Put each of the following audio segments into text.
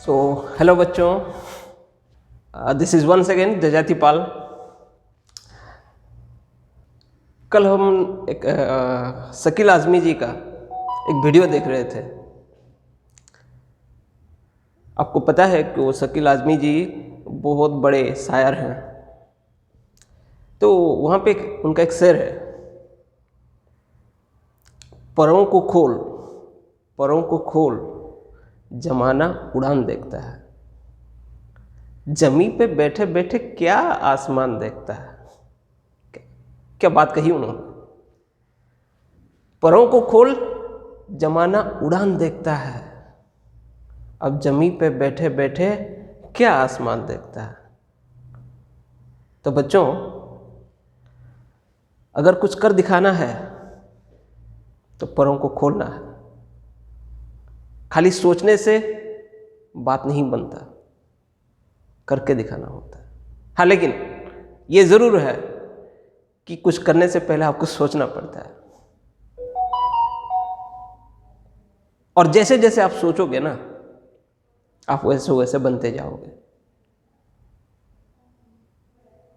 So hello बच्चों, this is once again जजाति पाल। कल हम एक शकील आज़मी जी का एक वीडियो देख रहे थे। आपको पता है कि वो शकील आज़मी जी बहुत बड़े शायर हैं। तो वहाँ पे उनका एक शेर है, परों को खोल, परों को खोल, जमाना उड़ान देखता है। जमीन पे बैठे बैठे क्या आसमान देखता है। क्या बात कही उन्होंने। परों को खोल, जमाना उड़ान देखता है। अब जमीन पे बैठे बैठे क्या आसमान देखता है। तो बच्चों, अगर कुछ कर दिखाना है तो परों को खोलना है। खाली सोचने से बात नहीं बनता, करके दिखाना होता है। हाँ, लेकिन ये ज़रूर है कि कुछ करने से पहले आपको सोचना पड़ता है। और जैसे जैसे आप सोचोगे ना, आप वैसे वैसे बनते जाओगे।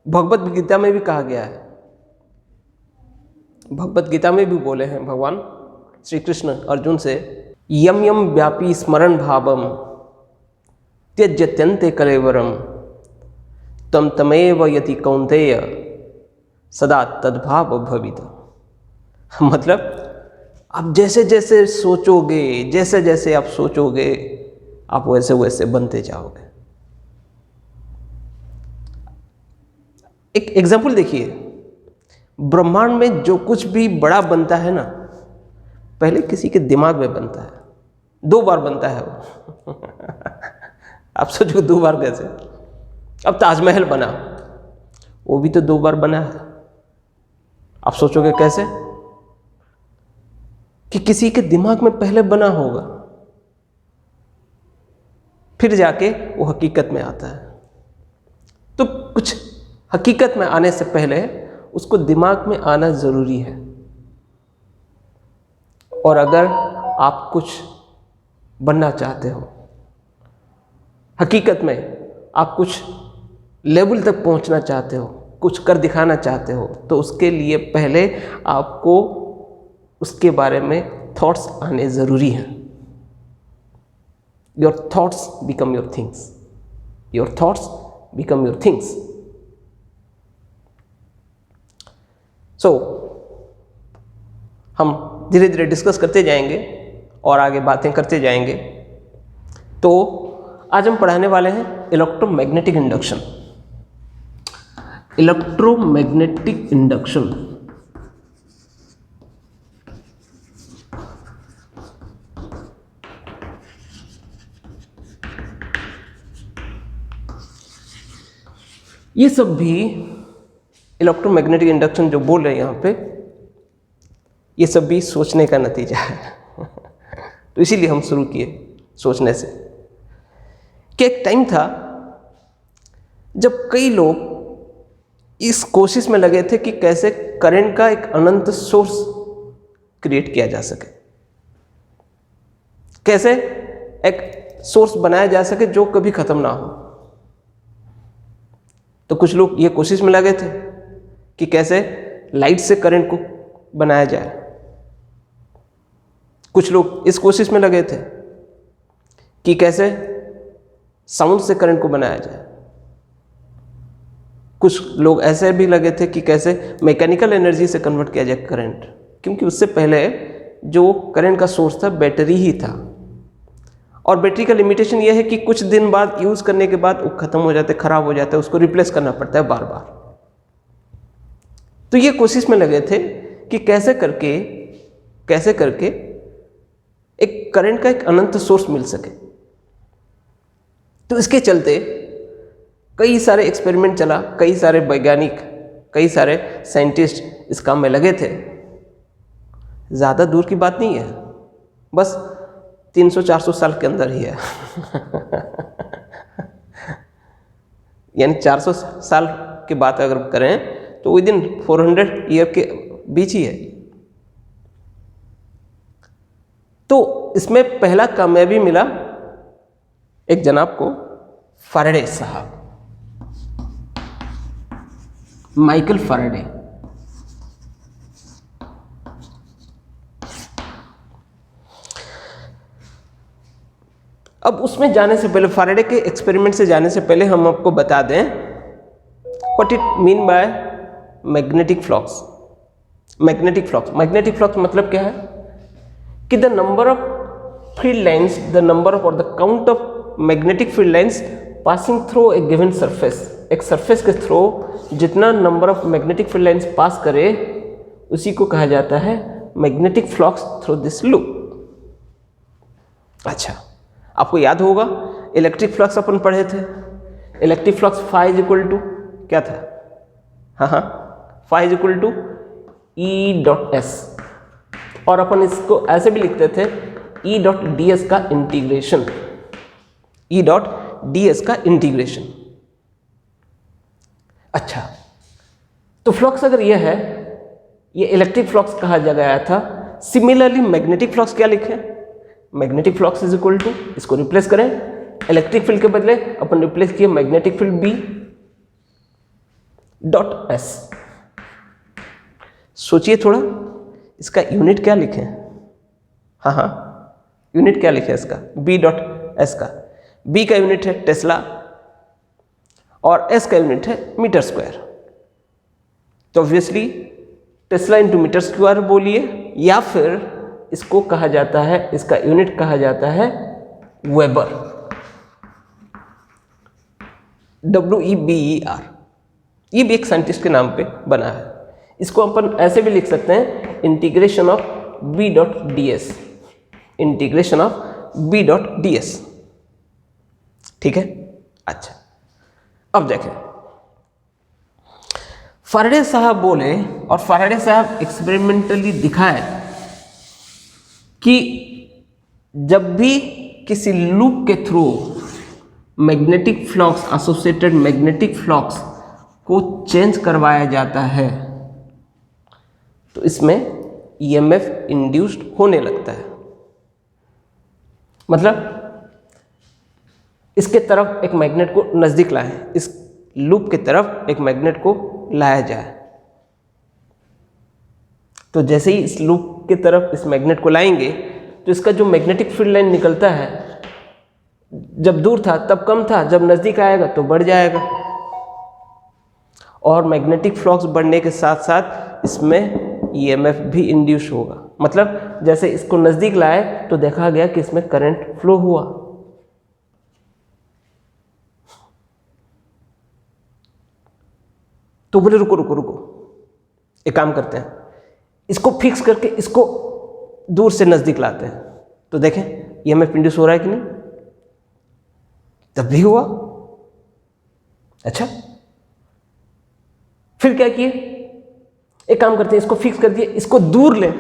भगवत गीता में भी कहा गया है, भगवत गीता में भी बोले हैं भगवान श्री कृष्ण अर्जुन से, यम यम व्यापी स्मरण भावम त्यज्यत्यन्ते कलेवरम तम तमेव यति कौन्तेय सदा तद्भाव भवित। मतलब आप जैसे जैसे सोचोगे, जैसे जैसे आप सोचोगे, आप वैसे वैसे बनते जाओगे। एक एग्जाम्पल देखिए, ब्रह्मांड में जो कुछ भी बड़ा बनता है ना, पहले किसी के दिमाग में बनता है। 2 बार बनता है वो। आप सोचो 2 बार कैसे। अब ताजमहल बना, वो भी तो 2 बार बना है। आप सोचोगे कैसे कि किसी के दिमाग में पहले बना होगा, फिर जाके वो हकीकत में आता है। तो कुछ हकीकत में आने से पहले उसको दिमाग में आना ज़रूरी है। और अगर आप कुछ बनना चाहते हो, हकीकत में आप कुछ लेवल तक पहुंचना चाहते हो, कुछ कर दिखाना चाहते हो, तो उसके लिए पहले आपको उसके बारे में थॉट्स आने ज़रूरी हैं। Your thoughts become your things, your thoughts become your things. So हम धीरे धीरे डिस्कस करते जाएंगे और आगे बातें करते जाएंगे। तो आज हम पढ़ाने वाले हैं इलेक्ट्रोमैग्नेटिक इंडक्शन। इलेक्ट्रोमैग्नेटिक इंडक्शन ये सब भी इलेक्ट्रोमैग्नेटिक इंडक्शन जो बोल रहे हैं यहाँ पे, ये सब भी सोचने का नतीजा है। तो इसीलिए हम शुरू किए सोचने से कि एक टाइम था जब कई लोग इस कोशिश में लगे थे कि कैसे करंट का एक अनंत सोर्स क्रिएट किया जा सके, कैसे एक सोर्स बनाया जा सके जो कभी खत्म ना हो। तो कुछ लोग ये कोशिश में लगे थे कि कैसे लाइट से करंट को बनाया जाए। कुछ लोग इस कोशिश में लगे थे कि कैसे साउंड से करंट को बनाया जाए। कुछ लोग ऐसे भी लगे थे कि कैसे मैकेनिकल एनर्जी से कन्वर्ट किया जाए करंट, क्योंकि उससे पहले जो करंट का सोर्स था बैटरी ही था। और बैटरी का लिमिटेशन यह है कि कुछ दिन बाद यूज़ करने के बाद वो ख़त्म हो जाते, ख़राब हो जाता है, उसको रिप्लेस करना पड़ता है बार बार। तो ये कोशिश में लगे थे कि कैसे करके एक करंट का एक अनंत सोर्स मिल सके। तो इसके चलते कई सारे एक्सपेरिमेंट चला, कई सारे वैज्ञानिक, कई सारे साइंटिस्ट इस काम में लगे थे। ज़्यादा दूर की बात नहीं है, बस 300-400 साल के अंदर ही है। यानी 400 साल की बात अगर करें तो विद इन 400 ईयर के बीच ही है। तो इसमें पहला कामयाबी मिला एक जनाब को फैराडे साहब, माइकल फैराडे, अब उसमें जाने से पहले, फैराडे के एक्सपेरिमेंट से जाने से पहले हम आपको बता दें what it mean by magnetic flux. Magnetic flux मतलब क्या है कि the number of field lines, the number of और the count of magnetic field lines passing through a given surface, एक सरफेस के थ्रू जितना number of magnetic field lines pass करे उसी को कहा जाता है magnetic flux through this loop. अच्छा, आपको याद होगा इलेक्ट्रिक फ्लक्स अपन पढ़े थे, electric flux phi is equal to क्या था, हाँ, phi is equal to E dot S, और अपन इसको ऐसे भी लिखते थे ई डॉट डी एस का integration, E dot D S का इंटीग्रेशन। अच्छा, तो फ्लक्स अगर यह है, ये इलेक्ट्रिक फ्लक्स कहा गया था। सिमिलरली मैग्नेटिक फ्लक्स क्या लिखे, magnetic flux is equal to, इसको रिप्लेस करें, इलेक्ट्रिक फील्ड के बदले अपन रिप्लेस किए magnetic field B dot S. सोचिए थोड़ा, इसका यूनिट क्या लिखें, हाँ, यूनिट क्या लिखें इसका, बी डॉट एस का, बी का यूनिट है टेस्ला और एस का यूनिट है मीटर स्क्वायर। तो obviously tesla into metre square बोलिए, या फिर इसको कहा जाता है, इसका यूनिट कहा जाता है वेबर, WEBER। ये भी एक साइंटिस्ट के नाम पे बना है। इसको अपन ऐसे भी लिख सकते हैं integration of B dot D S, integration of B dot D S, ठीक है। अच्छा, अब देखें, फैराडे साहब बोले और फैराडे साहब एक्सपेरिमेंटली दिखाए कि जब भी किसी लूप के through magnetic flux, associated magnetic flux को चेंज करवाया जाता है तो इसमें ईएमएफ इंड्यूस्ड होने लगता है। मतलब इसके तरफ एक मैग्नेट को नजदीक लाएं, इस लूप की तरफ एक मैग्नेट को लाया जाए, तो जैसे ही इस लूप की तरफ इस मैग्नेट को लाएंगे तो इसका जो मैग्नेटिक फील्ड लाइन निकलता है, जब दूर था तब कम था, जब नज़दीक आएगा तो बढ़ जाएगा, और मैग्नेटिक फ्लक्स बढ़ने के साथ साथ इसमें ईएमएफ भी इंड्यूस होगा। मतलब जैसे इसको नज़दीक लाए तो देखा गया कि इसमें करंट फ्लो हुआ। तो बोले रुको रुको रुको, एक काम करते हैं, इसको फिक्स करके इसको दूर से नज़दीक लाते हैं, तो देखें ईएमएफ इंड्यूस हो रहा है कि नहीं, तब भी हुआ। अच्छा, फिर क्या किए, एक काम करते हैं, इसको फिक्स कर दिए, इसको दूर लें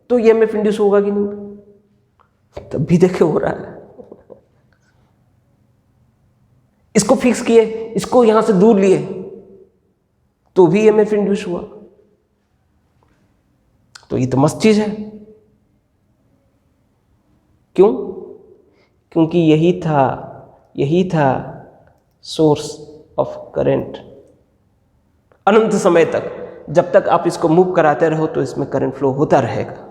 तो ईएमएफ इंड्यूस होगा कि नहीं, तब भी देखे हो रहा है। इसको फिक्स किए, इसको यहां से दूर लिए तो भी ईएमएफ इंड्यूस हुआ। तो ये तो मस्त चीज है। क्यों? क्योंकि यही था सोर्स ऑफ करंट। अनंत समय तक, जब तक आप इसको मूव कराते रहो तो इसमें करंट फ्लो होता रहेगा।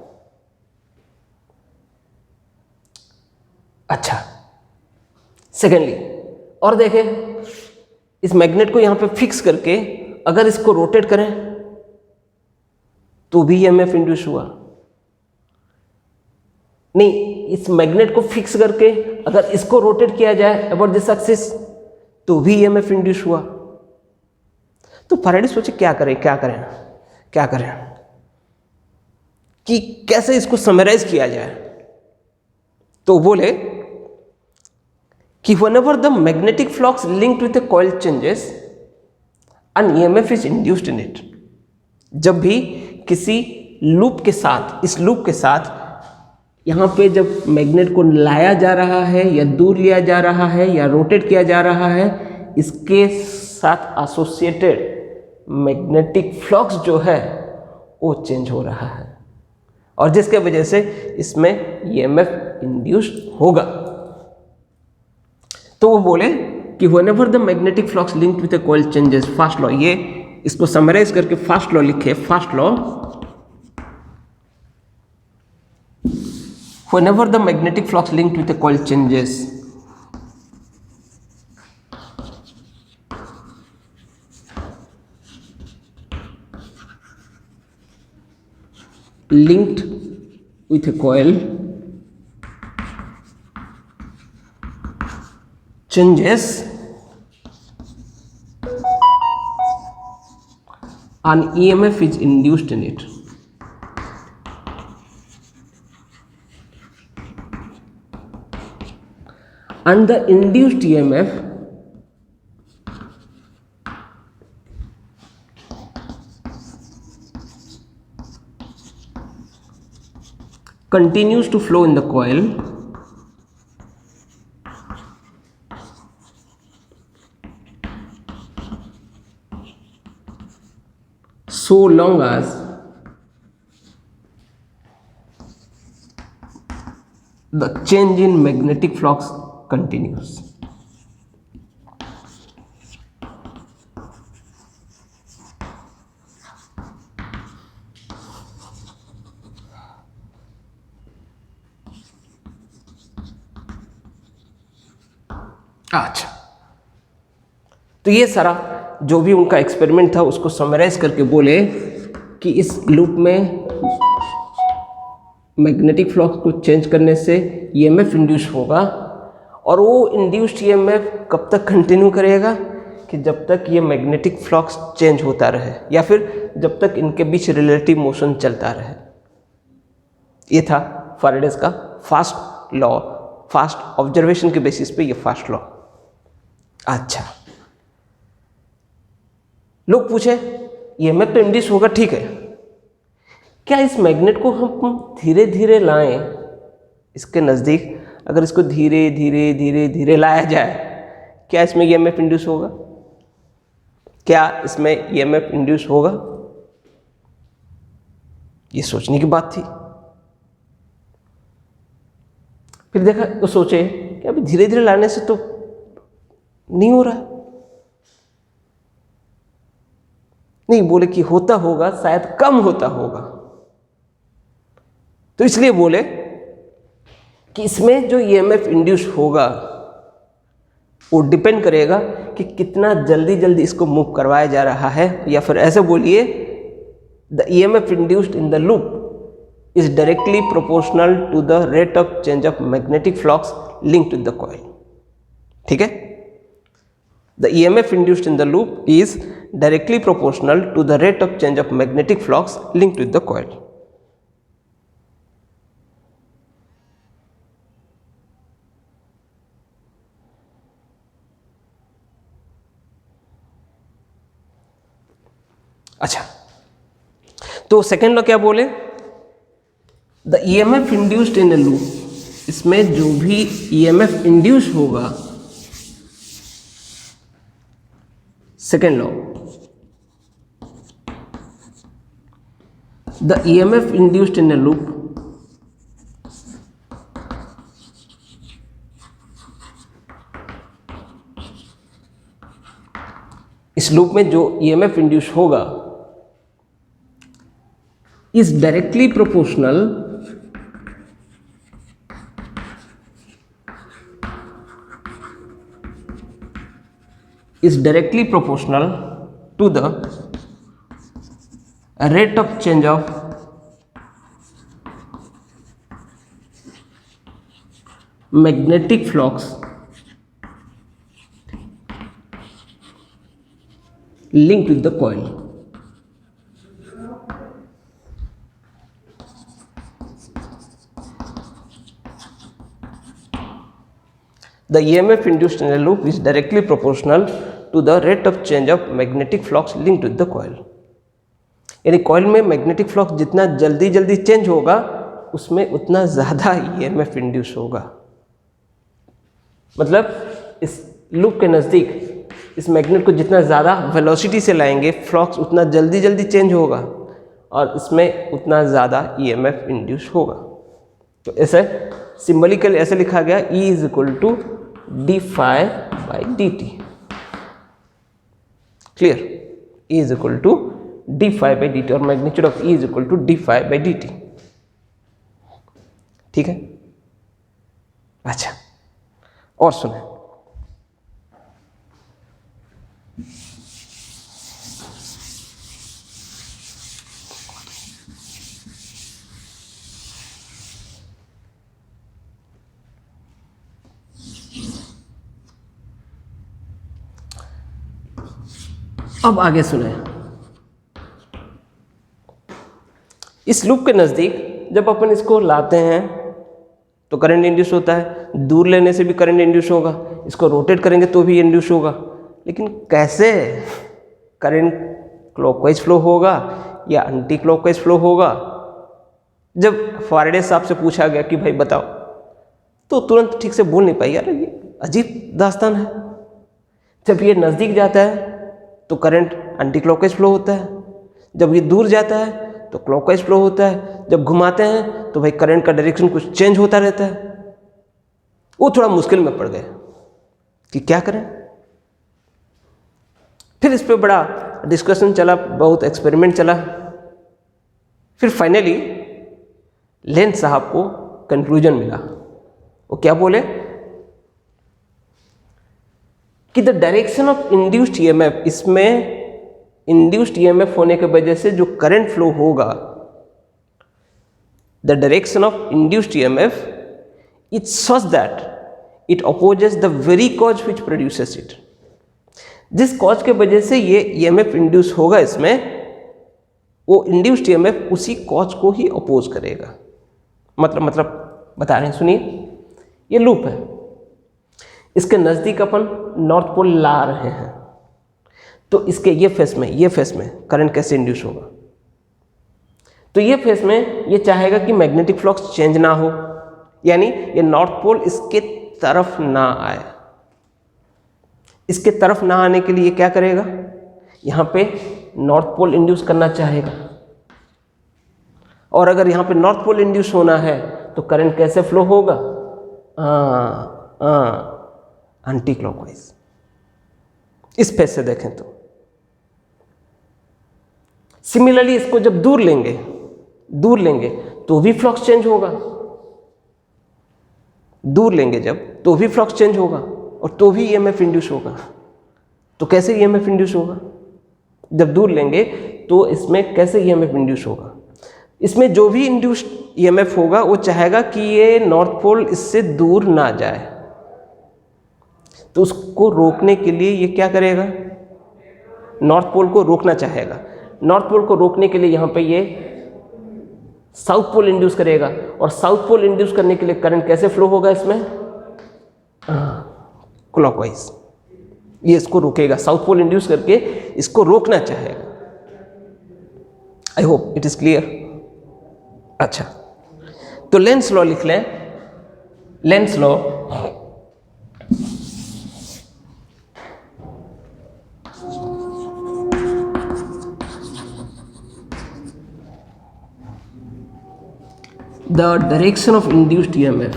अच्छा, सेकेंडली और देखें, इस मैग्नेट को यहां पे फिक्स करके अगर इसको रोटेट करें तो भी ईएमएफ इंड्यूस हुआ। नहीं, इस मैग्नेट को फिक्स करके अगर इसको रोटेट किया जाए अबाउट दिस एक्सिस तो भी ईएमएफ इंड्यूस हुआ। तो फैराडे सोचे क्या करें कि कैसे इसको समराइज किया जाए। तो बोले कि whenever the magnetic flux linked with a coil changes, an EMF is induced in it। जब भी किसी लूप के साथ, इस लूप के साथ यहाँ पे जब मैग्नेट को लाया जा रहा है या दूर लिया जा रहा है या रोटेट किया जा रहा है, इसके साथ एसोसिएटेड मैग्नेटिक फ्लक्स जो है वो चेंज हो रहा है, और जिसके वजह से इसमें ईएमएफ इंड्यूस होगा। तो वो बोले कि whenever the magnetic flux linked with a coil changes, first law, ये इसको समराइज करके फर्स्ट लॉ लिखे, first law, whenever the magnetic flux linked with a coil changes, linked with a coil changes, an EMF is induced in it. And the induced EMF continues to flow in the coil so long as the change in magnetic flux continues. अच्छा, तो ये सारा जो भी उनका experiment था उसको summarise करके बोले कि इस लूप में मैग्नेटिक फ्लक्स को चेंज करने से ईएमएफ इंड्यूस होगा, और वो इंड्यूस्ड ईएमएफ कब तक कंटिन्यू करेगा कि जब तक ये मैग्नेटिक फ्लक्स चेंज होता रहे, या फिर जब तक इनके बीच रिलेटिव मोशन चलता रहे। ये था फैराडेज का फर्स्ट लॉ, फर्स्ट ऑब्जर्वेशन के बेसिस पे ये फर्स्ट लॉ। अच्छा, लोग पूछे ईएमएफ तो इंड्यूस होगा, ठीक है, क्या इस मैग्नेट को हम धीरे धीरे लाएं इसके नज़दीक, अगर इसको धीरे धीरे धीरे धीरे लाया जाए, क्या इसमें ईएमएफ इंड्यूस होगा? क्या इसमें ईएमएफ इंड्यूस होगा? ये सोचने की बात थी। फिर देखा तो सोचे कि अभी धीरे धीरे लाने से तो नहीं हो रहा, नहीं, बोले कि होता होगा, शायद कम होता होगा। तो इसलिए बोले कि इसमें जो ईएमएफ इंड्यूस होगा वो डिपेंड करेगा कि कितना जल्दी जल्दी इसको मूव करवाया जा रहा है, या फिर ऐसे बोलिए the EMF induced in the loop is directly proportional to the rate of change of magnetic flux linked with the coil. ठीक है, the EMF induced in the loop is directly proportional to the rate of change of magnetic flux linked with the coil. अच्छा, तो second law क्या बोले, the EMF induced in A loop, इसमें जो भी EMF induce होगा, second law, the EMF induced in A loop इस loop में जो EMF इंड्यूस होगा is directly proportional to the rate of change of magnetic flux linked with the coil. The EMF induced in a loop is directly proportional to the rate of change of magnetic flux linked with the coil. यानी coil में magnetic flux जितना जल्दी जल्दी change होगा उसमें उतना ज़्यादा EMF induce होगा। मतलब इस लूप के नज़दीक इस मैग्नेट को जितना ज़्यादा वेलोसिटी से लाएंगे, फ्लक्स उतना जल्दी जल्दी चेंज होगा और इसमें उतना ज़्यादा EMF इंड्यूस होगा। तो ऐसे सिंबलिकली ऐसे लिखा गया E is equal to d phi by d t. Clear? E is equal to d phi by d t और magnitude of E is equal to d phi by d t. ठीक है? अच्छा, और सुने, अब आगे सुने। इस लूप के नज़दीक जब अपन इसको लाते हैं तो करंट इंड्यूस होता है, दूर लेने से भी करंट इंड्यूस होगा, इसको रोटेट करेंगे तो भी इंड्यूस होगा। लेकिन कैसे? करंट क्लॉकवाइज फ्लो होगा या एंटी क्लॉकवाइज फ्लो होगा? जब फैराडे साहब से पूछा गया कि भाई बताओ, तो तुरंत ठीक से बोल नहीं पाई, यार ये अजीब दास्तान है। जब ये नज़दीक जाता है तो करंट एंटी क्लॉकवाइज फ्लो होता है, जब ये दूर जाता है तो क्लॉकवाइज फ्लो होता है, जब घुमाते हैं तो भाई करंट का डायरेक्शन कुछ चेंज होता रहता है। वो थोड़ा मुश्किल में पड़ गए कि क्या करें। फिर इस पे बड़ा डिस्कशन चला, बहुत एक्सपेरिमेंट चला। फिर फाइनली लेंथ साहब को कंक्लूजन मिला। वो क्या बोले कि the direction of induced EMF, इसमें इंड्यूस्ड ईएमएफ होने की वजह से जो करंट फ्लो होगा, the direction of induced EMF it such that it opposes the very cause which produces it. जिस कॉज के वजह से ये ईएमएफ इंड्यूस होगा इसमें, वो इंड्यूस्ड ईएमएफ उसी कॉज को ही अपोज करेगा। मतलब बता रहे हैं, सुनिए। ये लूप है, इसके नज़दीक अपन नॉर्थ पोल ला रहे हैं, तो इसके ये फेस में करंट कैसे इंड्यूस होगा? तो ये फेस में ये चाहेगा कि मैग्नेटिक फ्लक्स चेंज ना हो, यानी ये नॉर्थ पोल इसके तरफ ना आए। इसके तरफ ना आने के लिए ये क्या करेगा? यहाँ पे नॉर्थ पोल इंड्यूस करना चाहेगा। और अगर यहाँ पे नॉर्थ पोल इंड्यूस होना है तो करंट कैसे फ्लो होगा? Anti clockwise. इस फेस से देखें तो सिमिलरली इसको जब दूर लेंगे तो भी फ्लक्स चेंज होगा। दूर लेंगे जब तो भी फ्लक्स चेंज होगा और तो भी ईएमएफ इंड्यूस होगा। तो कैसे ईएमएफ इंड्यूस होगा? जब दूर लेंगे तो इसमें कैसे ईएमएफ इंड्यूस होगा? इसमें जो भी इंड्यूस्ड ईएमएफ होगा वो चाहेगा कि ये नॉर्थ पोल इससे दूर ना जाए, तो उसको रोकने के लिए ये क्या करेगा? नॉर्थ पोल को रोकना चाहेगा। नॉर्थ पोल को रोकने के लिए यहाँ पे ये साउथ पोल इंड्यूस करेगा, और साउथ पोल इंड्यूस करने के लिए करंट कैसे फ्लो होगा इसमें? क्लॉकवाइज। ये इसको रोकेगा, साउथ पोल इंड्यूस करके इसको रोकना चाहेगा। I hope it is clear. अच्छा, तो लेंस लॉ लिख लें। Lenz law the direction of induced EMF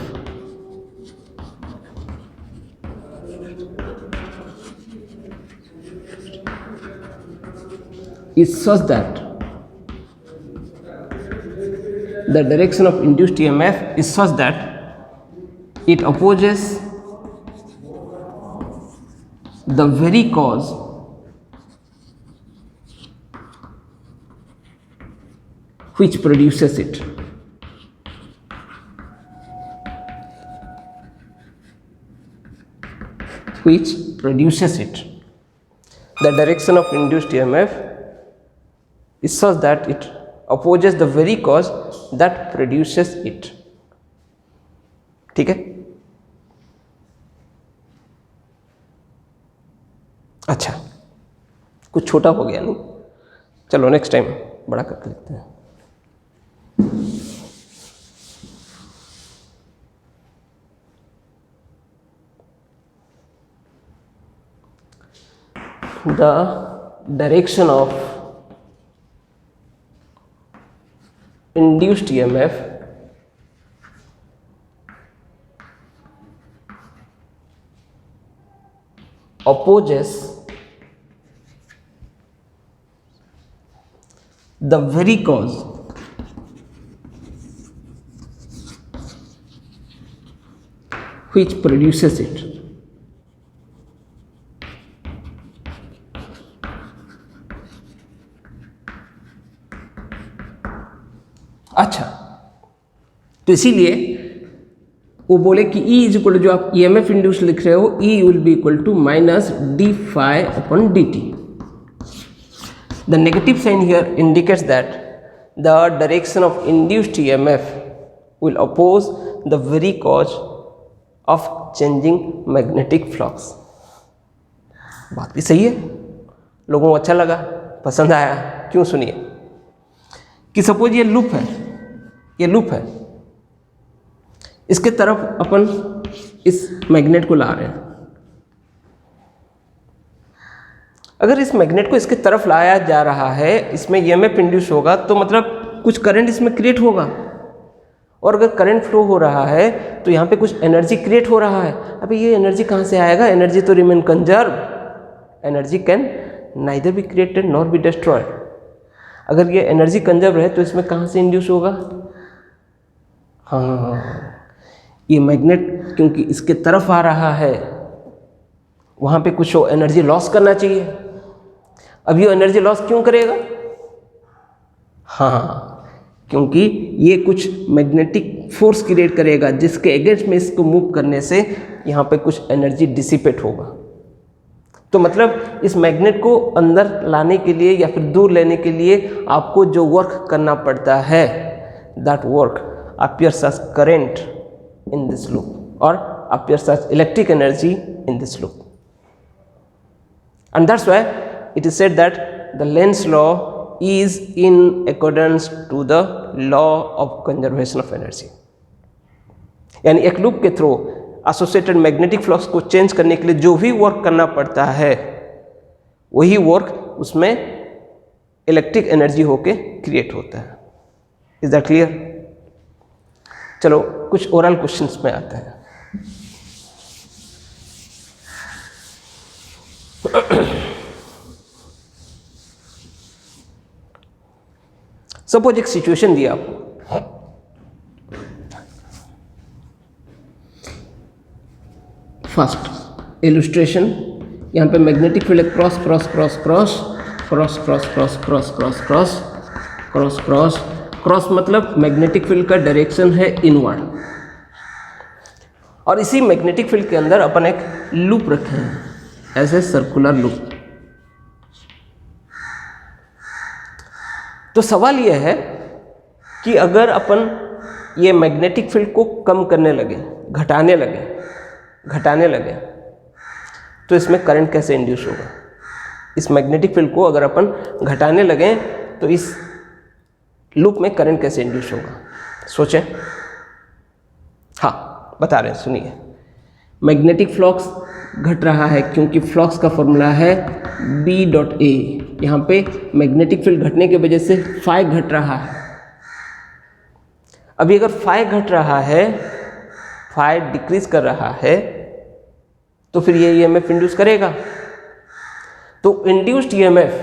is such that the direction of induced EMF is such that it opposes the very cause which produces it. Which produces it. The direction of induced EMF is such that it opposes the very cause that produces it. ठीक है? अच्छा, कुछ छोटा हो गया नहीं? चलो next time बड़ा करके लिखते हैं। The direction of induced EMF opposes the very cause which produces it. अच्छा, तो इसीलिए वो बोले कि E इज इक्वल टू, जो आप EMF इंड्यूस लिख रहे हो, E will be equal to minus D phi upon D T. The negative sign here indicates that the direction of induced EMF will oppose the very cause of changing magnetic flux. बात भी सही है, लोगों को अच्छा लगा, पसंद आया. क्यों? सुनिए कि सपोज ये लूप है, ये लूप है, इसके तरफ अपन इस मैग्नेट को ला रहे हैं. अगर इस मैग्नेट को इसके तरफ लाया जा रहा है, इसमें EMF इंड्यूस होगा, तो मतलब कुछ करंट इसमें क्रिएट होगा. और अगर करंट फ्लो हो रहा है तो यहाँ पे कुछ एनर्जी क्रिएट हो रहा है. अभी ये एनर्जी कहाँ से आएगा? एनर्जी तो remain conserve. Energy can neither be created nor be destroyed. अगर ये एनर्जी कंजर्व है तो इसमें कहाँ से इंड्यूस होगा? हाँ, ये मैग्नेट क्योंकि इसके तरफ आ रहा है, वहाँ पे कुछ एनर्जी लॉस करना चाहिए. अब ये एनर्जी लॉस क्यों करेगा? हाँ, क्योंकि ये कुछ मैग्नेटिक फोर्स क्रिएट करेगा जिसके अगेंस्ट में इसको मूव करने से यहाँ पे कुछ एनर्जी डिसिपेट होगा. तो मतलब इस मैग्नेट को अंदर लाने के लिए या फिर दूर लेने के लिए आपको जो वर्क करना पड़ता है, that work appears as current in this loop और appears as electric energy in this loop. And that's why it is said that the Lenz's law is in accordance to the law of conservation of energy. यानी एक loop के through associated magnetic flux को change करने के लिए जो भी work करना पड़ता है, वही वर्क उसमें इलेक्ट्रिक एनर्जी होके क्रिएट होता है. Is that clear? चलो कुछ ओरल क्वेश्चंस में आते हैं. सपोज एक सिचुएशन दिया आपको, फर्स्ट इलस्ट्रेशन, यहाँ पे magnetic field cross cross cross cross cross cross cross cross cross cross cross cross cross, मतलब मैग्नेटिक फील्ड का डायरेक्शन है इनवर्ड. और इसी मैग्नेटिक फील्ड के अंदर अपन एक लूप रखे हैं, ऐसे सर्कुलर लूप. तो सवाल यह है कि अगर अपन ये मैग्नेटिक फील्ड को कम करने लगे, घटाने लगे, तो इसमें करंट कैसे इंड्यूस होगा? इस मैग्नेटिक फील्ड को अगर अपन घटाने लगे तो इस लूप में करंट कैसे इंड्यूस होगा? सोचें. हाँ, बता रहे हैं, सुनिए. मैग्नेटिक फ्लक्स घट रहा है क्योंकि फ्लक्स का फॉर्मूला है B डॉट A. यहाँ पे मैग्नेटिक फील्ड घटने की वजह से फाई घट रहा है. अभी अगर फाई घट रहा है, फाई डिक्रीज कर रहा है, तो फिर ये EMF इंड्यूस करेगा. तो इंड्यूस्ड EMF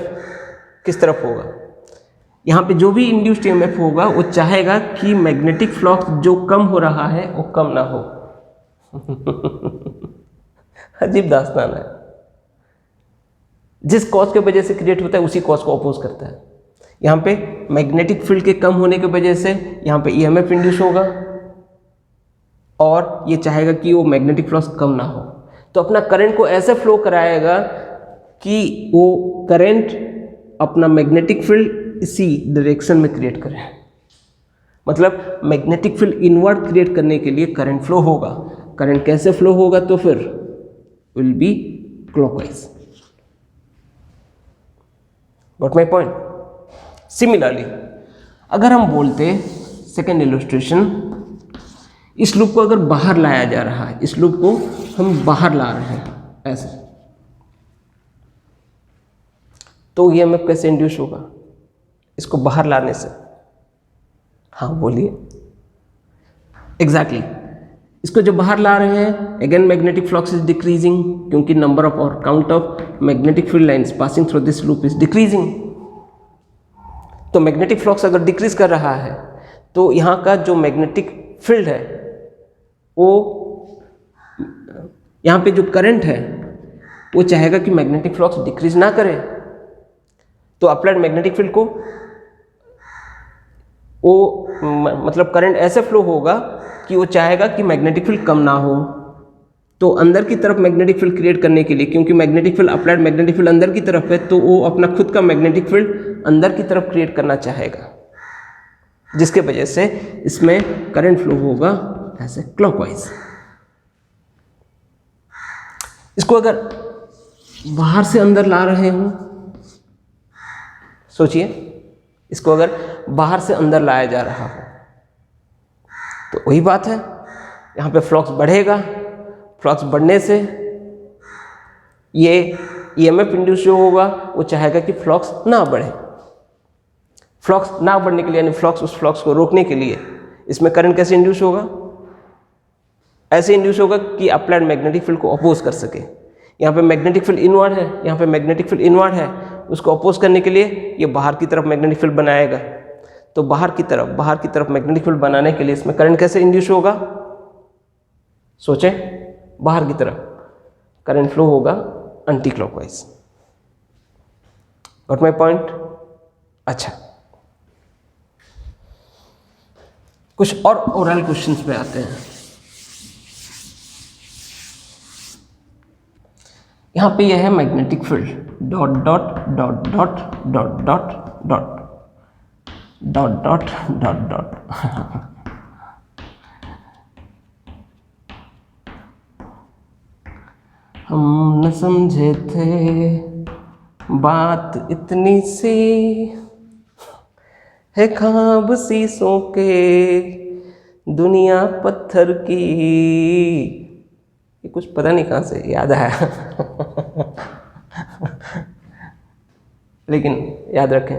किस तरफ होगा? यहाँ पे जो भी इंड्यूस्ड EMF होगा वो चाहेगा कि मैग्नेटिक फ्लक्स जो कम हो रहा है वो कम ना हो. अजीब दास्तान है. जिस कॉज के वजह से क्रिएट होता है उसी कॉज को अपोज करता है. यहाँ पे मैग्नेटिक फील्ड के कम होने की वजह से यहाँ पे EMF इंड्यूस होगा और ये चाहेगा कि वो मैग्नेटिक फ्लक्स कम ना हो. तो अपना करंट को ऐसे फ्लो कराएगा कि वो करंट अपना मैग्नेटिक फील्ड इसी डायरेक्शन में क्रिएट करे. मतलब मैग्नेटिक फील्ड इनवर्ड क्रिएट करने के लिए करंट फ्लो होगा. करंट कैसे फ्लो होगा? तो फिर will be clockwise. Got my point? Similarly अगर हम बोलते सेकेंड इलस्ट्रेशन, इस लूप को अगर बाहर लाया जा रहा है, इस लूप को हम बाहर ला रहे हैं ऐसे, तो EMF कैसे इंड्यूस होगा इसको बाहर लाने से? हाँ बोलिए. एग्जैक्टली इसको जब बाहर ला रहे हैं, again magnetic flux is decreasing, क्योंकि नंबर ऑफ और count of magnetic field lines passing through this loop is decreasing. तो मैग्नेटिक फ्लक्स अगर डिक्रीज कर रहा है तो यहाँ का जो मैग्नेटिक फील्ड है वो, यहाँ पे जो करंट है वो चाहेगा कि मैग्नेटिक फ्लक्स डिक्रीज ना करे। तो अप्लाइड मैग्नेटिक फील्ड को वो मतलब करंट ऐसे फ्लो होगा कि वो चाहेगा कि मैग्नेटिक फील्ड कम ना हो। तो अंदर की तरफ मैग्नेटिक फील्ड क्रिएट करने के लिए, क्योंकि magnetic field applied magnetic field अंदर की तरफ है, तो वो अपना खुद का मैग्नेटिक फील्ड अंदर की तरफ क्रिएट करना चाहेगा, जिसके वजह से इसमें करंट फ्लो होगा ऐसे क्लॉकवाइज। इसको अगर बाहर से अंदर ला रहे हो, सोचिए, इसको अगर बाहर से अंदर लाया जा रहा हो तो वही बात है, यहाँ पे फ्लक्स बढ़ेगा। फ्लक्स बढ़ने से ये ईएमएफ इंड्यूस जो होगा वो चाहेगा कि फ्लक्स ना बढ़े। फ्लक्स ना बढ़ने के लिए, यानी उस फ्लक्स को रोकने के लिए इसमें करंट कैसे इंड्यूस होगा? ऐसे इंड्यूस होगा कि अप्लाइड मैग्नेटिक फील्ड को अपोज कर सके। यहाँ पे मैग्नेटिक फील्ड इनवर्ड है, यहाँ पे मैग्नेटिक फील्ड इनवर्ड है, उसको अपोज करने के लिए ये बाहर की तरफ मैग्नेटिक फील्ड बनाएगा। तो बाहर की तरफ मैग्नेटिक फील्ड बनाने के लिए इसमें करंट कैसे इंड्यूस होगा? सोचें, बाहर की तरफ करंट फ्लो होगा anti clockwise. Got my point? अच्छा, कुछ और ओरल क्वेश्चंस पे आते हैं। यहाँ पे यह है magnetic field, dot dot dot dot dot dot dot dot dot dot dot. हम न समझे थे बात इतनी सी है, ख्वाब शीशों के दुनिया पत्थर की। ये कुछ पता नहीं कहाँ से याद आया लेकिन याद रखें,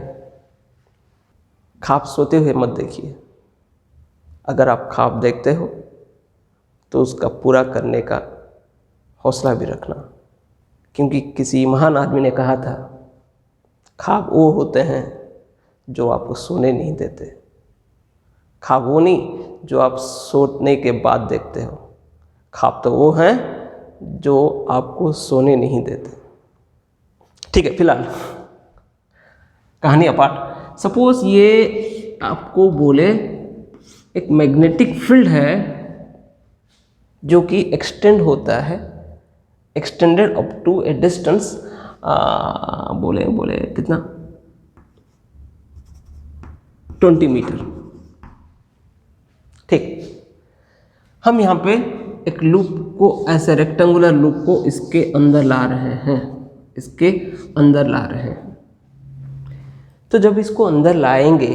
ख्वाब सोते हुए मत देखिए। अगर आप ख्वाब देखते हो तो उसका पूरा करने का हौसला भी रखना, क्योंकि किसी महान आदमी ने कहा था, ख्वाब वो होते हैं जो आपको सोने नहीं देते। ख्वाब वो नहीं जो आप सोने के बाद देखते हो, ख्वाब तो वो हैं जो आपको सोने नहीं देते। ठीक है, फिलहाल कहानी अपार्ट। सपोज ये आपको बोले एक मैग्नेटिक फील्ड है जो कि एक्सटेंड होता है, extended up to a distance, बोले कितना, 20 मीटर। ठीक, हम यहाँ पे एक लूप को, ऐसे रेक्टेंगुलर लूप को इसके अंदर ला रहे हैं, इसके अंदर ला रहे हैं। तो जब इसको अंदर लाएंगे,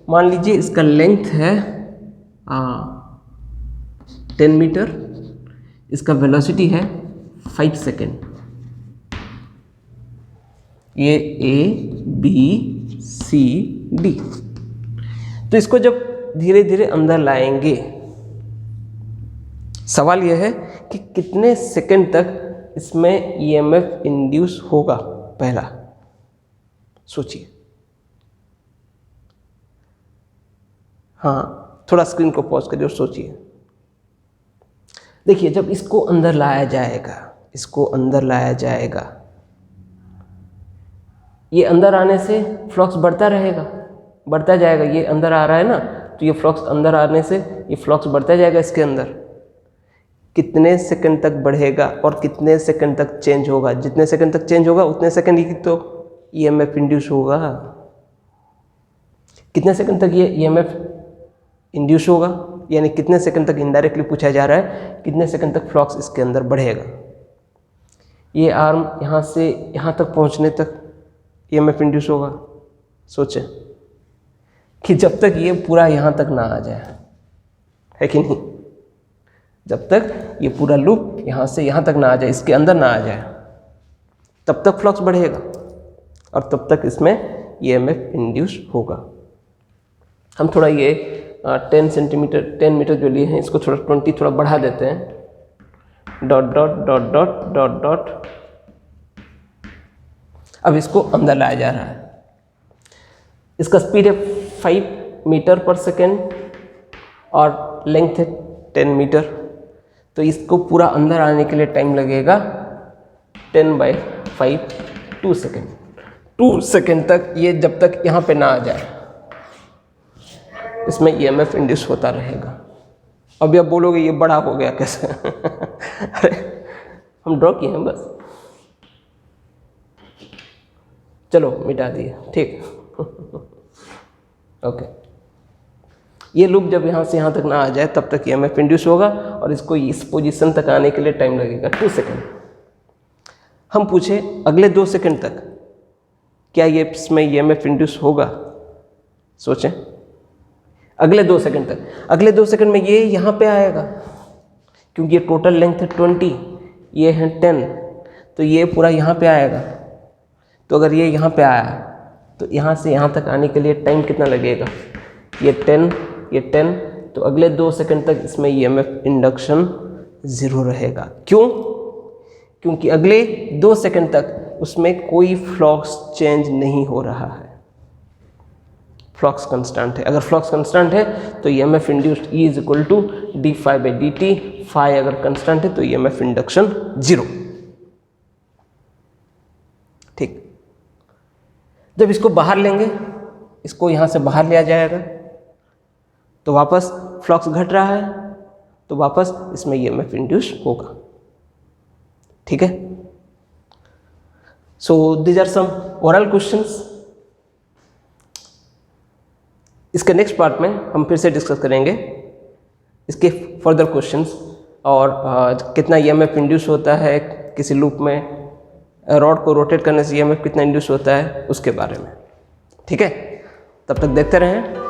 मान लीजिए इसका लेंथ है 10 मीटर, इसका वेलोसिटी है 5 सेकेंड। ये ABCD। तो इसको जब धीरे धीरे अंदर लाएंगे, सवाल यह है कि कितने सेकंड तक इसमें ईएमएफ इंड्यूस होगा। पहला सोचिए, हाँ, थोड़ा स्क्रीन को पॉज करिए और सोचिए। देखिए, जब इसको अंदर लाया जाएगा, इसको अंदर लाया जाएगा, ये अंदर आने से फ्लक्स बढ़ता रहेगा, बढ़ता जाएगा। ये अंदर आ रहा है ना, तो ये फ्लक्स अंदर आने से ये फ्लक्स बढ़ता जाएगा इसके अंदर। कितने सेकंड तक बढ़ेगा और कितने सेकंड तक चेंज होगा? जितने सेकंड तक चेंज होगा उतने सेकंड ही तो ईएमएफ इंड्यूस होगा। कितने सेकंड तक ये ईएमएफ इंड्यूस होगा, यानी कितने सेकंड तक, इनडायरेक्टली पूछा जा रहा है कितने सेकंड तक फ्लक्स इसके अंदर बढ़ेगा। ये आर्म यहाँ से यहाँ तक पहुँचने तक ईएमएफ इंड्यूस होगा। सोचें कि जब तक ये पूरा यहाँ तक ना आ जाए, है कि नहीं, जब तक ये पूरा लूप यहाँ से यहाँ तक ना आ जाए, इसके अंदर ना आ जाए, तब तक फ्लक्स बढ़ेगा और तब तक इसमें ईएमएफ इंड्यूस होगा। हम थोड़ा ये 10 सेंटीमीटर 10 मीटर जो लिए हैं इसको थोड़ा 20 थोड़ा बढ़ा देते हैं, dot dot dot dot dot dot. अब इसको अंदर लाया जा रहा है। इसका स्पीड है 5 मीटर पर सेकेंड और लेंथ है 10 मीटर। तो इसको पूरा अंदर आने के लिए टाइम लगेगा 10/5 2 सेकेंड। 2 सेकेंड तक ये जब तक यहाँ पे ना आ जाए इसमें EMF इंड्यूस होता रहेगा। अभी आप बोलोगे ये बड़ा हो गया कैसे? अरे हम ड्रॉ किए हैं बस, चलो मिटा दिए, ठीक। ओके, ये लूप जब यहाँ से यहाँ तक ना आ जाए तब तक EMF इंड्यूस होगा और इसको इस पोजीशन तक आने के लिए टाइम लगेगा 2 सेकेंड। हम पूछे अगले 2 सेकेंड तक क्या ये इसमें EMF इंड्यूस होगा? सोचें, अगले 2 सेकेंड तक, अगले 2 सेकेंड में ये यहाँ पे आएगा क्योंकि ये टोटल लेंथ है 20, ये है 10, तो ये पूरा यहाँ पे आएगा। तो अगर ये यहाँ पे आया तो यहाँ से यहाँ तक आने के लिए टाइम कितना लगेगा? ये 10, ये 10, तो अगले 2 सेकंड तक इसमें EMF इंडक्शन 0 रहेगा। क्यों? क्योंकि अगले 2 सेकंड तक उसमें कोई फ्लक्स चेंज नहीं हो रहा है, फ्लक्स कांस्टेंट है। अगर फ्लक्स कांस्टेंट है तो EMF induced E is equal to d∅dt। Phi अगर कांस्टेंट है तो EMF इंडक्शन 0। ठीक, जब इसको बाहर लेंगे, इसको यहाँ से बाहर लिया जाएगा तो वापस फ्लक्स घट रहा है तो वापस इसमें EMF इंड्यूस होगा। ठीक है, so these are some oral questions. इसके नेक्स्ट पार्ट में हम फिर से डिस्कस करेंगे इसके फर्दर क्वेश्चंस और कितना EMF इंड्यूस होता है किसी लूप में, रॉड को रोटेट करने से EMF कितना इंड्यूस होता है उसके बारे में। ठीक है, तब तक देखते रहें